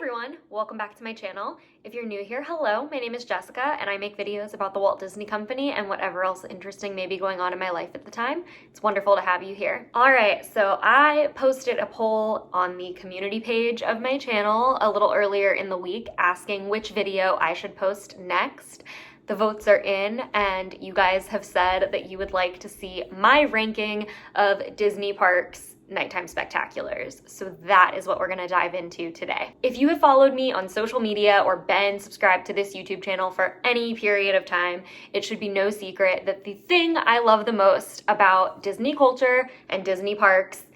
everyone, welcome back to my channel. If you're new here, hello, my name is Jessica and I make videos about the Walt Disney Company and whatever else interesting may be going on in my life at the time. It's wonderful to have you here. Alright, so I posted a poll on the community page of my channel a little earlier in the week asking which video I should post next. The votes are in and you guys have said that you would like to see my ranking of Disney parks nighttime spectaculars. So that is what we're gonna dive into today. If you have followed me on social media or been subscribed to this YouTube channel for any period of time, it should be no secret that the thing I love the most about Disney culture and Disney parks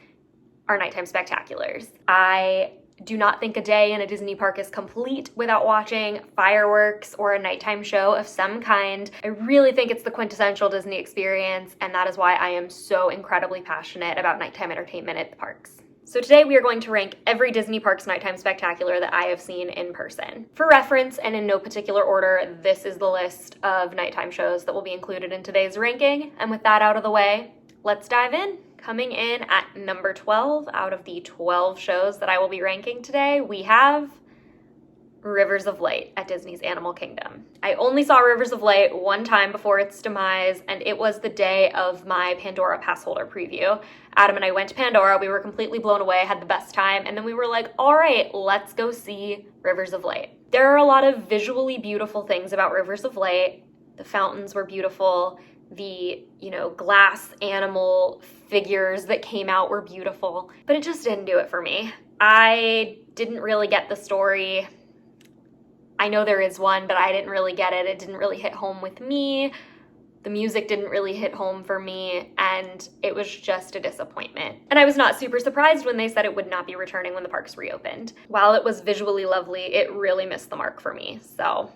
are nighttime spectaculars. I do not think a day in a Disney park is complete without watching fireworks or a nighttime show of some kind. I really think it's the quintessential Disney experience, and that is why I am so incredibly passionate about nighttime entertainment at the parks. So today we are going to rank every Disney Parks nighttime spectacular that I have seen in person. For reference, and in no particular order, this is the list of nighttime shows that will be included in today's ranking. And with that out of the way, let's dive in. Coming in at number 12 out of the 12 shows that I will be ranking today, we have Rivers of Light at Disney's Animal Kingdom. I only saw Rivers of Light one time before its demise, and it was the day of my Pandora pass holder preview. Adam and I went to Pandora, we were completely blown away, had the best time, and then we were like, all right, let's go see Rivers of Light. There are a lot of visually beautiful things about Rivers of Light. The fountains were beautiful. The, glass animal figures that came out were beautiful, but it just didn't do it for me. I didn't really get the story. I know there is one, but I didn't really get it. It didn't really hit home with me. The music didn't really hit home for me, and it was just a disappointment. And I was not super surprised when they said it would not be returning when the parks reopened. While it was visually lovely, it really missed the mark for me, so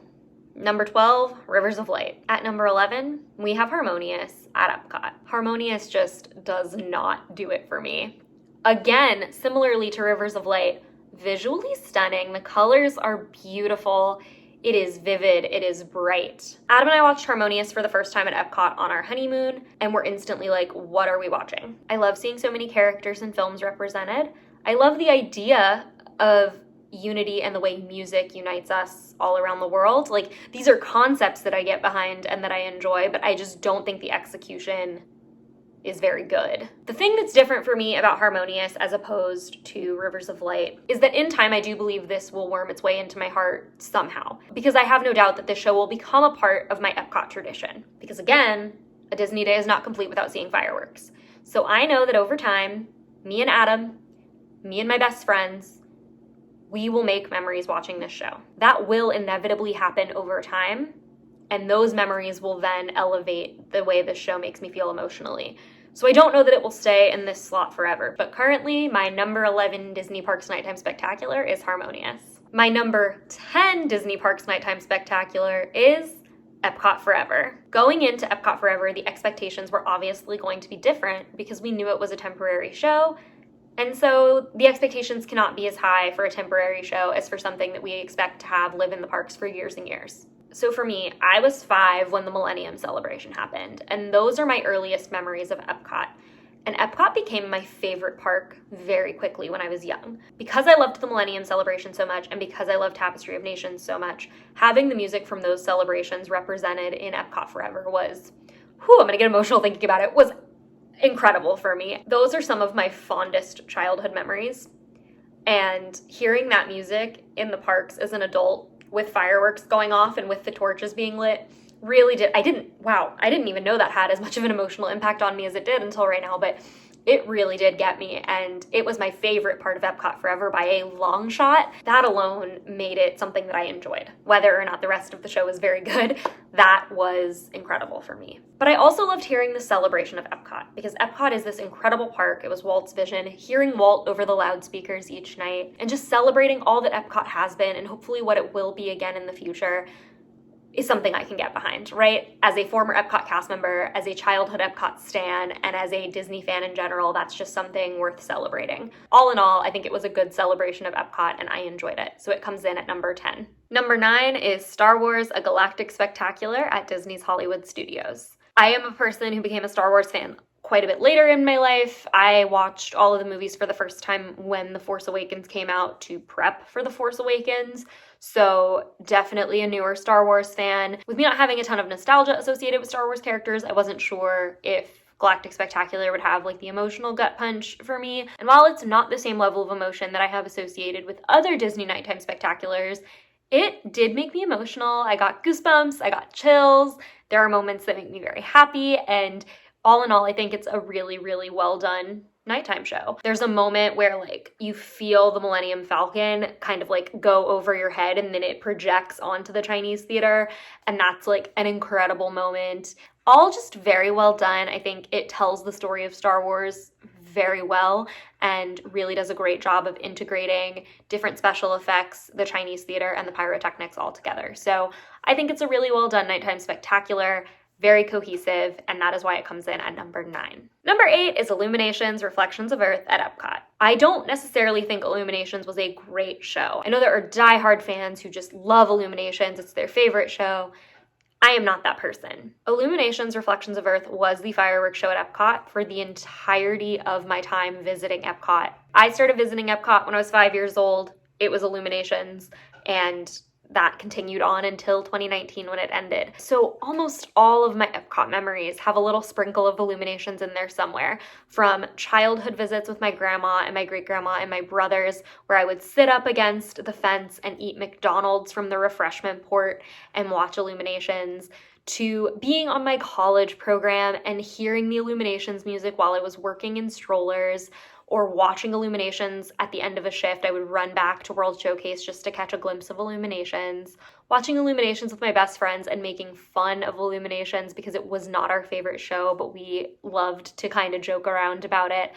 Number 12, Rivers of Light. At number 11, we have Harmonious at Epcot. Harmonious just does not do it for me. Again, similarly to Rivers of Light, visually stunning. The colors are beautiful. It is vivid. It is bright. Adam and I watched Harmonious for the first time at Epcot on our honeymoon, and we're instantly like, what are we watching? I love seeing so many characters and films represented. I love the idea of unity and the way music unites us all around the world. Like, these are concepts that I get behind and that I enjoy, but I just don't think the execution is very good. The thing that's different for me about Harmonious as opposed to Rivers of Light is that in time I do believe this will worm its way into my heart somehow, because I have no doubt that this show will become a part of my Epcot tradition. Because again, a Disney day is not complete without seeing fireworks. So I know that over time, me and Adam, me and my best friends, we will make memories watching this show. That will inevitably happen over time, and those memories will then elevate the way this show makes me feel emotionally. So I don't know that it will stay in this slot forever, but currently my number 11 Disney Parks Nighttime Spectacular is Harmonious. My number 10 Disney Parks Nighttime Spectacular is Epcot Forever. Going into Epcot Forever, the expectations were obviously going to be different because we knew it was a temporary show. And so the expectations cannot be as high for a temporary show as for something that we expect to have live in the parks for years and years. So for me, I was 5 when the Millennium Celebration happened, and those are my earliest memories of Epcot. And Epcot became my favorite park very quickly when I was young. Because I loved the Millennium Celebration so much, and because I loved Tapestry of Nations so much, having the music from those celebrations represented in Epcot Forever was, I'm gonna get emotional thinking about it, was incredible for me. Those are some of my fondest childhood memories. And hearing that music in the parks as an adult with fireworks going off and with the torches being lit really did. I didn't even know that had as much of an emotional impact on me as it did until right now, but it really did get me, and it was my favorite part of Epcot Forever by a long shot. That alone made it something that I enjoyed. Whether or not the rest of the show was very good, that was incredible for me. But I also loved hearing the celebration of Epcot, because Epcot is this incredible park. It was Walt's vision. Hearing Walt over the loudspeakers each night, and just celebrating all that Epcot has been, and hopefully what it will be again in the future, is something I can get behind, right? As a former Epcot cast member, as a childhood Epcot stan, and as a Disney fan in general, that's just something worth celebrating. All in all, I think it was a good celebration of Epcot, and I enjoyed it. So it comes in at number 10. Number 9 is Star Wars: A Galactic Spectacular at Disney's Hollywood Studios. I am a person who became a Star Wars fan quite a bit later in my life. I watched all of the movies for the first time when The Force Awakens came out to prep for The Force Awakens. So definitely a newer Star Wars fan. With me not having a ton of nostalgia associated with Star Wars characters, I wasn't sure if Galactic Spectacular would have like the emotional gut punch for me. And while it's not the same level of emotion that I have associated with other Disney nighttime spectaculars, it did make me emotional. I got goosebumps, I got chills. There are moments that make me very happy, and all in all, I think it's a really, really well done nighttime show. There's a moment where like you feel the Millennium Falcon kind of like go over your head and then it projects onto the Chinese theater, and that's like an incredible moment. All just very well done. I think it tells the story of Star Wars very well and really does a great job of integrating different special effects, the Chinese theater, and the pyrotechnics all together. So I think it's a really well done nighttime spectacular, very cohesive, and that is why it comes in at number 9. Number 8 is Illuminations, Reflections of Earth at Epcot. I don't necessarily think Illuminations was a great show. I know there are diehard fans who just love Illuminations, it's their favorite show. I am not that person. Illuminations, Reflections of Earth was the fireworks show at Epcot for the entirety of my time visiting Epcot. I started visiting Epcot when I was 5 years old. It was Illuminations, and that continued on until 2019 when it ended. So almost all of my Epcot memories have a little sprinkle of Illuminations in there somewhere, from childhood visits with my grandma and my great-grandma and my brothers, where I would sit up against the fence and eat McDonald's from the refreshment port and watch Illuminations, to being on my college program and hearing the Illuminations music while I was working in strollers, or watching Illuminations at the end of a shift. I would run back to World Showcase just to catch a glimpse of Illuminations. Watching Illuminations with my best friends and making fun of Illuminations because it was not our favorite show, but we loved to kind of joke around about it.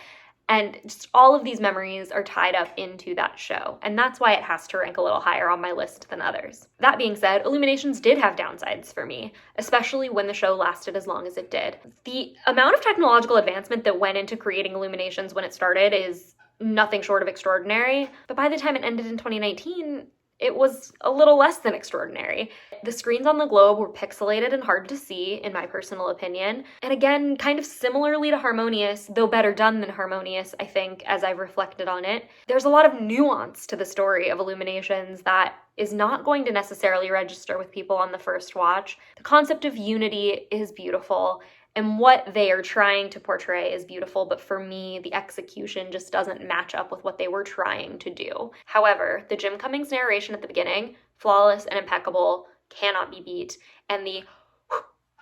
And just all of these memories are tied up into that show, and that's why it has to rank a little higher on my list than others. That being said, Illuminations did have downsides for me, especially when the show lasted as long as it did. The amount of technological advancement that went into creating Illuminations when it started is nothing short of extraordinary, but by the time it ended in 2019, it was a little less than extraordinary. The screens on the globe were pixelated and hard to see, in my personal opinion. And again, kind of similarly to Harmonious, though better done than Harmonious, I think, as I've reflected on it, there's a lot of nuance to the story of Illuminations that is not going to necessarily register with people on the first watch. The concept of unity is beautiful, and what they are trying to portray is beautiful, but for me, the execution just doesn't match up with what they were trying to do. However, the Jim Cummings narration at the beginning, flawless and impeccable, cannot be beat, and the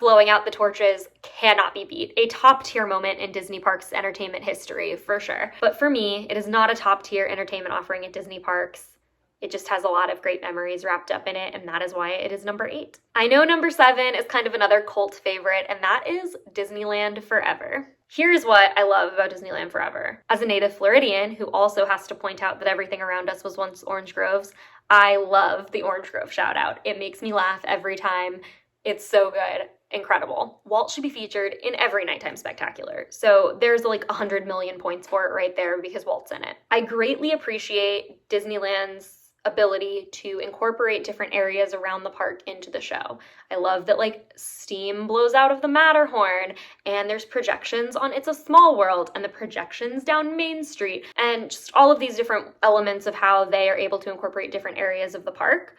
blowing out the torches cannot be beat. A top-tier moment in Disney Parks entertainment history, for sure. But for me, it is not a top-tier entertainment offering at Disney Parks. It just has a lot of great memories wrapped up in it, and that is why it is number 8. I know number 7 is kind of another cult favorite, and that is Disneyland Forever. Here's what I love about Disneyland Forever. As a native Floridian who also has to point out that everything around us was once orange groves, I love the orange grove shout out. It makes me laugh every time. It's so good. Incredible. Walt should be featured in every nighttime spectacular. So there's like 100 million points for it right there because Walt's in it. I greatly appreciate Disneyland's ability to incorporate different areas around the park into the show. I love that like steam blows out of the Matterhorn, and there's projections on It's a Small World, and the projections down Main Street, and just all of these different elements of how they are able to incorporate different areas of the park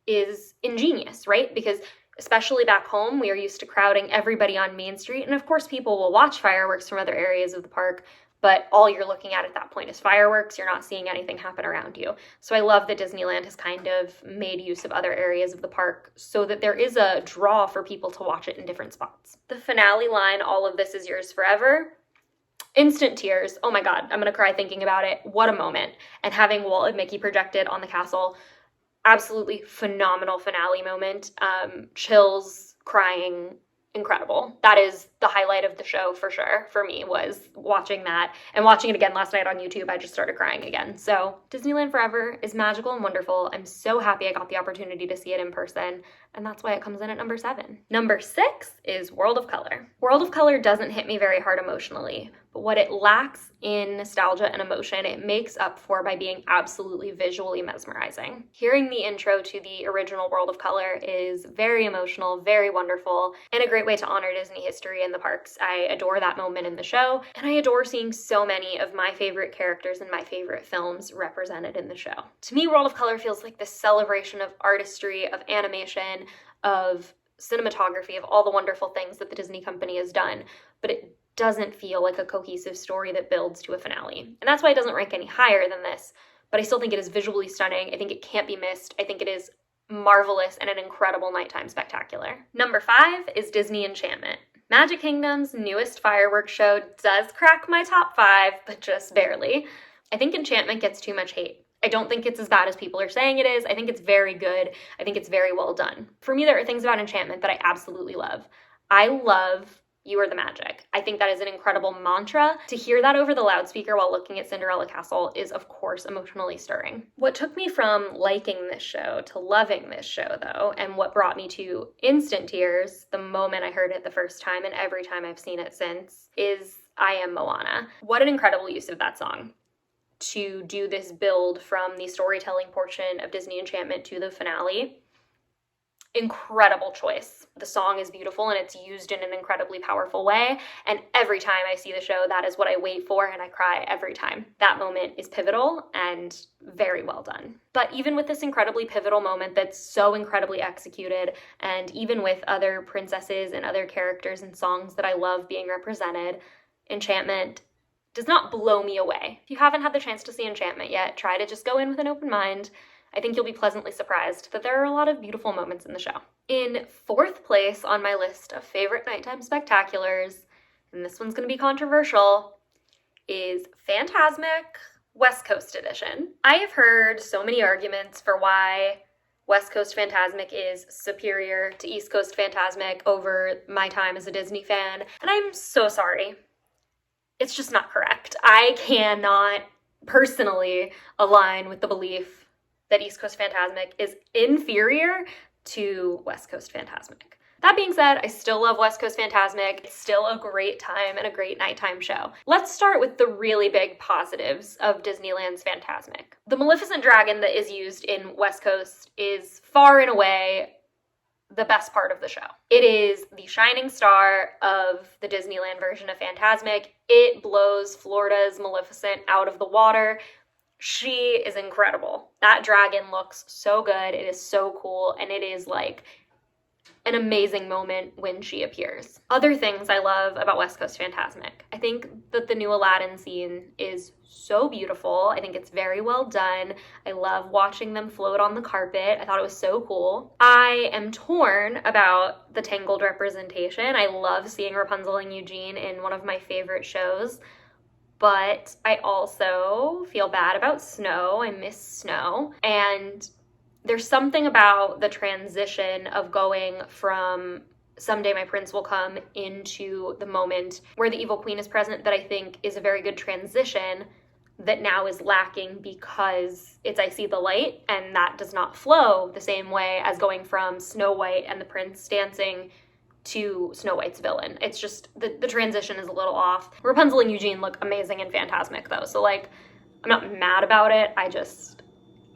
is ingenious, right? Because especially back home, we are used to crowding everybody on Main Street, and of course people will watch fireworks from other areas of the park, but all you're looking at that point is fireworks. You're not seeing anything happen around you. So I love that Disneyland has kind of made use of other areas of the park so that there is a draw for people to watch it in different spots. The finale line, "All of this is yours forever," instant tears. Oh my God, I'm gonna cry thinking about it. What a moment. And having Walt and Mickey projected on the castle, absolutely phenomenal finale moment. Chills, crying, incredible. That is the highlight of the show for sure. For me, was watching that, and watching it again last night on YouTube. I just started crying again. So Disneyland Forever is magical and wonderful. I'm so happy I got the opportunity to see it in person, and that's why it comes in at number 7. Number 6 is World of Color. World of Color doesn't hit me very hard emotionally, but what it lacks in nostalgia and emotion, it makes up for by being absolutely visually mesmerizing. Hearing the intro to the original World of Color is very emotional, very wonderful, and a great way to honor Disney history in the parks. I adore that moment in the show, and I adore seeing so many of my favorite characters in my favorite films represented in the show. To me, World of Color feels like this celebration of artistry, of animation, of cinematography, of all the wonderful things that the Disney company has done, but it doesn't feel like a cohesive story that builds to a finale. And that's why it doesn't rank any higher than this, but I still think it is visually stunning. I think it can't be missed. I think it is marvelous and an incredible nighttime spectacular. Number 5 is Disney Enchantment. Magic Kingdom's newest fireworks show does crack my top 5, but just barely. I think Enchantment gets too much hate. I don't think it's as bad as people are saying it is. I think it's very good. I think it's very well done. For me, there are things about Enchantment that I absolutely love. I love "You Are the Magic." I think that is an incredible mantra. To hear that over the loudspeaker while looking at Cinderella Castle is, of course, emotionally stirring. What took me from liking this show to loving this show, though, and what brought me to instant tears the moment I heard it the first time and every time I've seen it since, is "I Am Moana." What an incredible use of that song to do this build from the storytelling portion of Disney Enchantment to the finale. Incredible choice. The song is beautiful and it's used in an incredibly powerful way. And every time I see the show, that is what I wait for, and I cry every time. That moment is pivotal and very well done. But even with this incredibly pivotal moment that's so incredibly executed, and even with other princesses and other characters and songs that I love being represented, Enchantment does not blow me away. If you haven't had the chance to see Enchantment yet, try to just go in with an open mind. I think you'll be pleasantly surprised that there are a lot of beautiful moments in the show. In 4th place on my list of favorite nighttime spectaculars, and this one's going to be controversial, is Fantasmic West Coast Edition. I have heard so many arguments for why West Coast Fantasmic is superior to East Coast Fantasmic over my time as a Disney fan, and I'm so sorry. It's just not correct. I cannot personally align with the belief that East Coast Fantasmic is inferior to West Coast Fantasmic. That being said, I still love West Coast Fantasmic. It's still a great time and a great nighttime show. Let's start with the really big positives of Disneyland's Fantasmic. The Maleficent Dragon that is used in West Coast is far and away the best part of the show. It is the shining star of the Disneyland version of Fantasmic. It blows Florida's Maleficent out of the water. She is incredible. That dragon looks so good. It is so cool, and it is like an amazing moment when she appears. Other things I love about West Coast Fantasmic. I think that the new Aladdin scene is so beautiful. I think it's very well done. I love watching them float on the carpet. I thought it was so cool. I am torn about the Tangled representation. I love seeing Rapunzel and Eugene in one of my favorite shows, but I also feel bad about Snow. I miss Snow. And there's something about the transition of going from Someday My Prince Will Come into the moment where the evil queen is present that I think is a very good transition that now is lacking because it's I See the Light, and that does not flow the same way as going from Snow White and the prince dancing to Snow White's villain. It's just, the transition is a little off. Rapunzel and Eugene look amazing in Fantasmic though, so like, I'm not mad about it,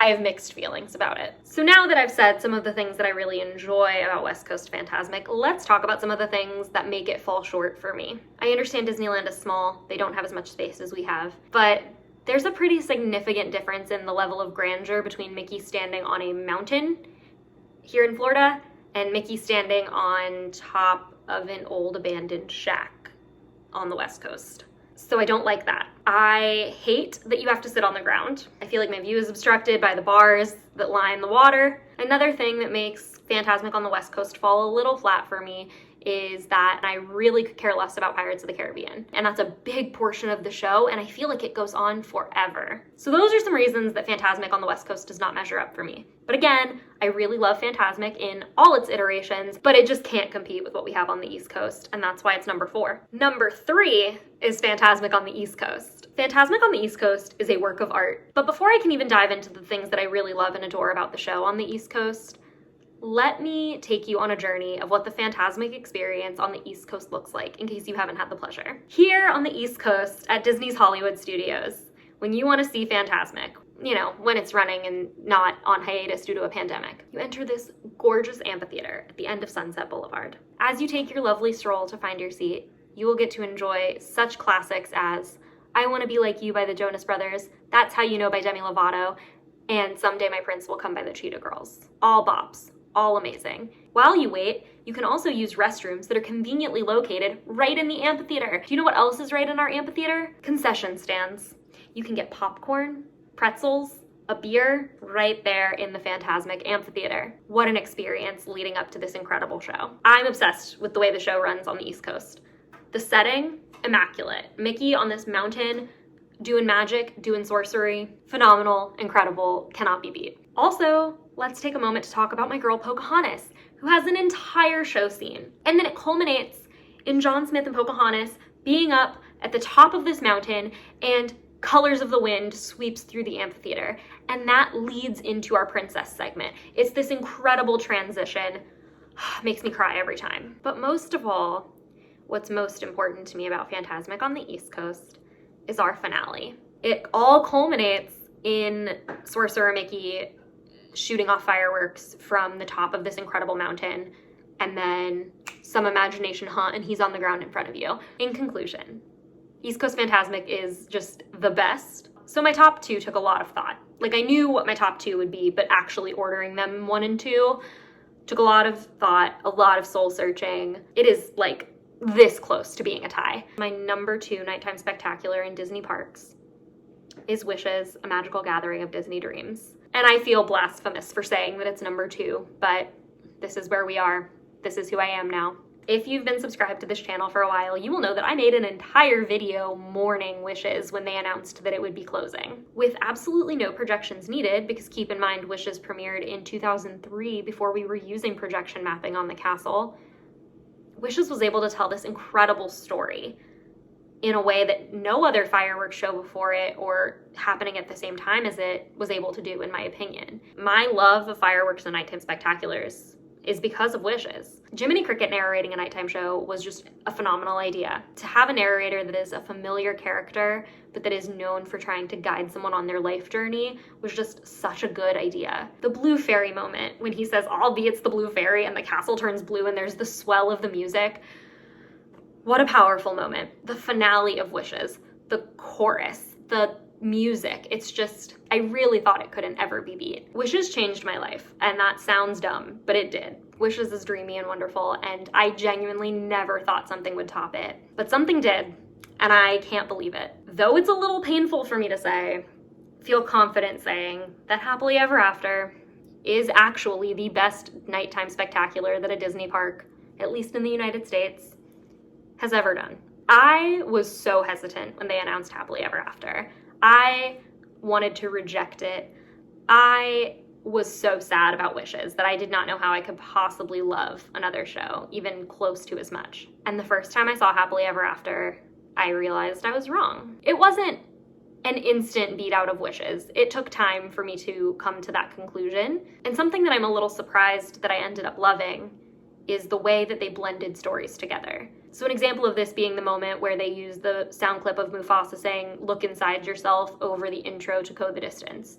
I have mixed feelings about it. So now that I've said some of the things that I really enjoy about West Coast Fantasmic, let's talk about some of the things that make it fall short for me. I understand Disneyland is small, they don't have as much space as we have, but there's a pretty significant difference in the level of grandeur between Mickey standing on a mountain here in Florida and Mickey standing on top of an old abandoned shack on the West Coast. So I don't like that. I hate that you have to sit on the ground. I feel like my view is obstructed by the bars that line the water. Another thing that makes Fantasmic on the West Coast fall a little flat for me is that I really could care less about Pirates of the Caribbean. And that's a big portion of the show, and I feel like it goes on forever. So those are some reasons that Fantasmic on the West Coast does not measure up for me. But again, I really love Fantasmic in all its iterations, but it just can't compete with what we have on the East Coast, and that's why it's number 4. Number 3 is Fantasmic on the East Coast. Fantasmic on the East Coast is a work of art. But before I can even dive into the things that I really love and adore about the show on the East Coast, let me take you on a journey of what the Fantasmic experience on the East Coast looks like, in case you haven't had the pleasure. Here on the East Coast at Disney's Hollywood Studios, when you want to see Fantasmic, you know, when it's running and not on hiatus due to a pandemic, you enter this gorgeous amphitheater at the end of Sunset Boulevard. As you take your lovely stroll to find your seat, you will get to enjoy such classics as I Want to Be Like You by the Jonas Brothers, That's How You Know by Demi Lovato, and Someday My Prince Will Come by the Cheetah Girls. All bops. All amazing. While you wait, you can also use restrooms that are conveniently located right in the amphitheater. Do you know what else is right in our amphitheater? Concession stands. You can get popcorn, pretzels, a beer right there in the Fantasmic amphitheater. What an experience leading up to this incredible show. I'm obsessed with the way the show runs on the East Coast. The setting, immaculate. Mickey on this mountain, doing magic, doing sorcery. Phenomenal, incredible, cannot be beat. Also, let's take a moment to talk about my girl Pocahontas, who has an entire show scene. And then it culminates in John Smith and Pocahontas being up at the top of this mountain, and Colors of the Wind sweeps through the amphitheater. And that leads into our princess segment. It's this incredible transition. Makes me cry every time. But most of all, what's most important to me about Fantasmic on the East Coast is our finale. It all culminates in Sorcerer Mickey shooting off fireworks from the top of this incredible mountain, and then some imagination hunt, and he's on the ground in front of you. In conclusion, East Coast Fantasmic is just the best. So my top two took a lot of thought. Like, I knew what my top two would be, but actually ordering them 1 and 2 took a lot of thought, a lot of soul searching. It is like this close to being a tie. My number 2 nighttime spectacular in Disney parks is Wishes, A Magical Gathering of Disney Dreams. And I feel blasphemous for saying that it's number 2, but this is where we are. This is who I am now. If you've been subscribed to this channel for a while, you will know that I made an entire video mourning Wishes when they announced that it would be closing, with absolutely no projections needed, because keep in mind, Wishes premiered in 2003 before we were using projection mapping on the castle. Wishes was able to tell this incredible story in a way that no other fireworks show before it or happening at the same time as it was able to do, in my opinion. My love of fireworks and nighttime spectaculars is because of Wishes. Jiminy Cricket narrating a nighttime show was just a phenomenal idea. To have a narrator that is a familiar character, but that is known for trying to guide someone on their life journey, was just such a good idea. The Blue Fairy moment, when he says, "Albeit it's the Blue Fairy," and the castle turns blue and there's the swell of the music. What a powerful moment. The finale of Wishes, the chorus, the music, it's just, I really thought it couldn't ever be beat. Wishes changed my life, and that sounds dumb, but it did. Wishes is dreamy and wonderful, and I genuinely never thought something would top it. But something did, and I can't believe it. Though it's a little painful for me to say, feel confident saying that Happily Ever After is actually the best nighttime spectacular that a Disney park, at least in the United States, has ever done. I was so hesitant when they announced Happily Ever After. I wanted to reject it. I was so sad about Wishes that I did not know how I could possibly love another show, even close to as much. And the first time I saw Happily Ever After, I realized I was wrong. It wasn't an instant beat out of Wishes. It took time for me to come to that conclusion. And something that I'm a little surprised that I ended up loving is the way that they blended stories together. So an example of this being the moment where they use the sound clip of Mufasa saying, "Look inside yourself," over the intro to Go the Distance.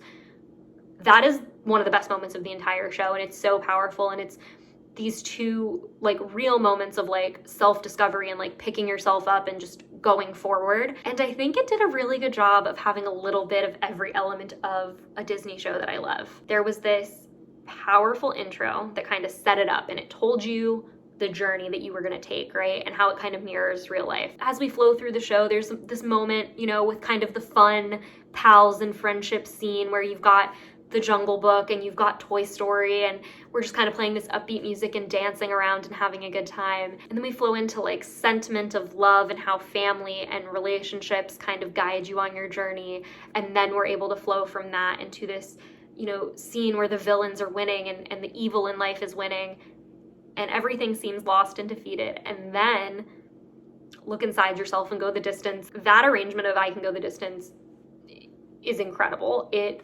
That is one of the best moments of the entire show, and it's so powerful, and it's these two like real moments of like self-discovery and like picking yourself up and just going forward. And I think it did a really good job of having a little bit of every element of a Disney show that I love. There was this powerful intro that kind of set it up, and it told you the journey that you were going to take, right? And how it kind of mirrors real life. As we flow through the show, there's this moment, you know, with kind of the fun pals and friendship scene where you've got the Jungle Book and you've got Toy Story, and we're just kind of playing this upbeat music and dancing around and having a good time. And then we flow into like sentiment of love and how family and relationships kind of guide you on your journey. And then we're able to flow from that into this, you know, scene where the villains are winning and the evil in life is winning, and everything seems lost and defeated. And then look inside yourself and go the distance. That arrangement of I Can Go the Distance is incredible. It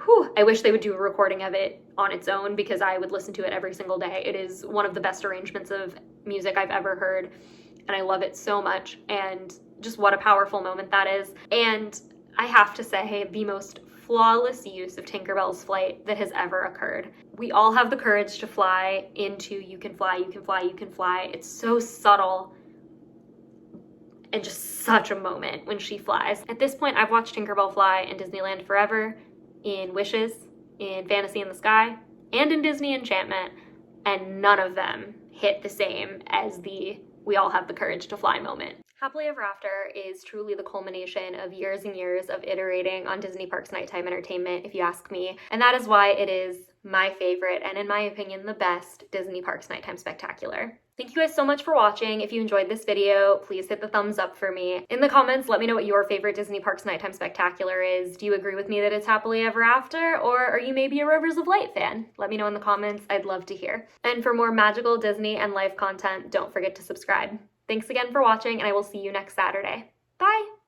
whew, I wish they would do a recording of it on its own because I would listen to it every single day. It is one of the best arrangements of music I've ever heard, and I love it so much, and just what a powerful moment that is. And I have to say, the most flawless use of Tinkerbell's flight that has ever occurred. We all have the courage to fly into You Can Fly, You Can Fly, You Can Fly. It's so subtle and just such a moment when she flies. At this point, I've watched Tinkerbell fly in Disneyland Forever, in Wishes, in Fantasy in the Sky, and in Disney Enchantment, and none of them hit the same as the we all have the courage to fly moment. Happily Ever After is truly the culmination of years and years of iterating on Disney Parks nighttime entertainment, if you ask me, and that is why it is my favorite, and in my opinion, the best Disney Parks nighttime spectacular. Thank you guys so much for watching. If you enjoyed this video, please hit the thumbs up for me. In the comments, let me know what your favorite Disney Parks nighttime spectacular is. Do you agree with me that it's Happily Ever After, or are you maybe a Rivers of Light fan? Let me know in the comments. I'd love to hear. And for more magical Disney and life content, don't forget to subscribe. Thanks again for watching, and I will see you next Saturday. Bye!